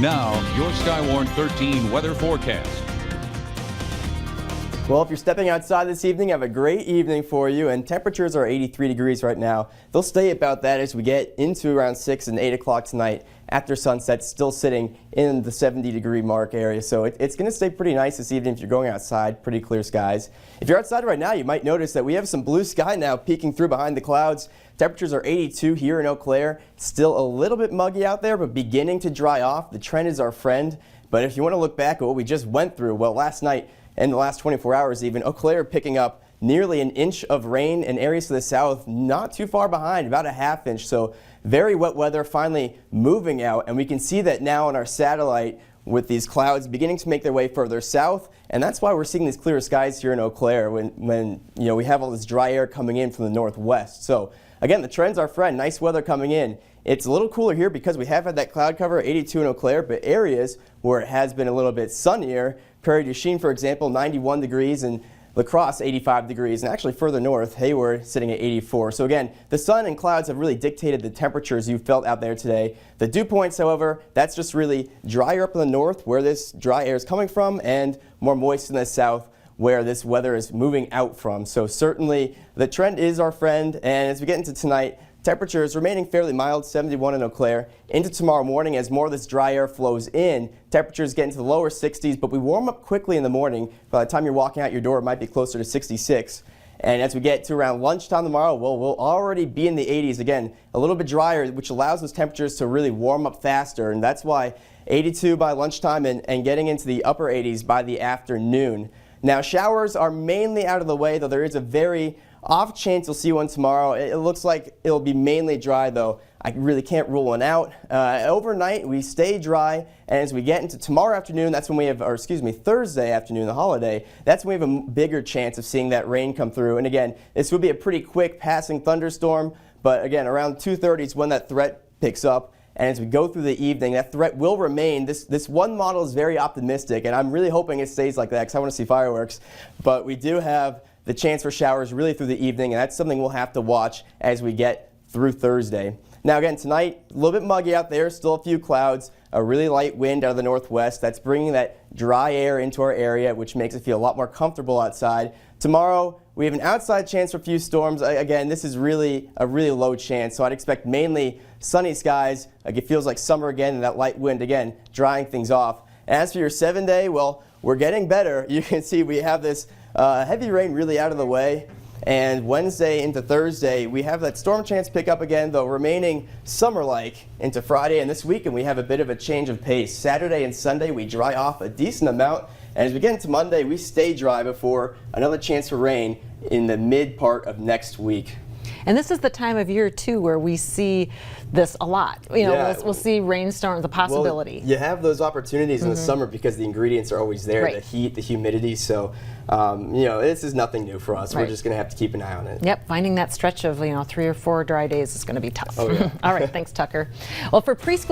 Now, your Skywarn 13 weather forecast. Well, if you're stepping outside this evening, I have a great evening for you, and temperatures are 83 degrees right now. They'll stay about that as we get into around 6 and 8 o'clock tonight. After sunset, still sitting in the 70-degree mark area, so it's going to stay pretty nice this evening if you're going outside. Pretty clear skies. If you're outside right now, you might notice that we have some blue sky now peeking through behind the clouds. Temperatures are 82 here in Eau Claire. Still a little bit muggy out there, but beginning to dry off. The trend is our friend. But if you want to look back at what we just went through, well, last night and the last 24 hours even, Eau Claire picking up nearly an inch of rain in areas to the south, not too far behind, about a half inch. So very wet weather finally moving out, and we can see that now on our satellite with these clouds beginning to make their way further south, and that's why we're seeing these clear skies here in Eau Claire when we have all this dry air coming in from the northwest. So again, the trend's our friend. Nice weather coming in. It's a little cooler here because we have had that cloud cover, 82 in Eau Claire, but areas where it has been a little bit sunnier, Prairie du Chien, for example, 91 degrees, and La Crosse, 85 degrees, and actually further north, Hayward, sitting at 84. So again, the sun and clouds have really dictated the temperatures you felt out there today. The dew points, however, that's just really drier up in the north where this dry air is coming from, and more moist in the south where this weather is moving out from. So certainly the trend is our friend, and as we get into tonight, temperatures remaining fairly mild, 71 in Eau Claire. Into tomorrow morning, as more of this dry air flows in, temperatures get into the lower 60s, but we warm up quickly in the morning. By the time you're walking out your door, it might be closer to 66. And as we get to around lunchtime tomorrow, well, we'll already be in the 80s again, a little bit drier, which allows those temperatures to really warm up faster. And that's why 82 by lunchtime and getting into the upper 80s by the afternoon. Now, showers are mainly out of the way, though there is a very off chance you'll see one tomorrow. It looks like it'll be mainly dry, though. I really can't rule one out. Overnight, we stay dry, and as we get into tomorrow afternoon, that's when we have, or excuse me, Thursday afternoon, the holiday, that's when we have a bigger chance of seeing that rain come through. And again, this would be a pretty quick passing thunderstorm, but again, around 2:30 is when that threat picks up. And as we go through the evening, that threat will remain. This one model is very optimistic, and I'm really hoping it stays like that because I want to see fireworks. But we do have the chance for showers really through the evening, and that's something we'll have to watch as we get through Thursday. Now again, tonight, a little bit muggy out there, still a few clouds, a really light wind out of the northwest. That's bringing that dry air into our area, which makes it feel a lot more comfortable outside. Tomorrow, we have an outside chance for a few storms. Again, this is really a really low chance, so I'd expect mainly sunny skies. It feels like summer again, and that light wind, again, drying things off. And as for your 7-day, well, we're getting better. You can see we have this heavy rain really out of the way. And Wednesday into Thursday, we have that storm chance pick up again, though remaining summer-like into Friday. And this weekend, we have a bit of a change of pace. Saturday and Sunday, we dry off a decent amount. And as we get into Monday, we stay dry before another chance for rain in the mid part of next week. And this is the time of year, too, where we see this a lot. We'll see rainstorms, the possibility. Well, you have those opportunities in the summer because the ingredients are always there, right. The heat, the humidity. So, this is nothing new for us. Right. We're just going to have to keep an eye on it. Yep, finding that stretch of, 3 or 4 dry days is going to be tough. Oh, yeah. All right, thanks, Tucker. Well, for preschool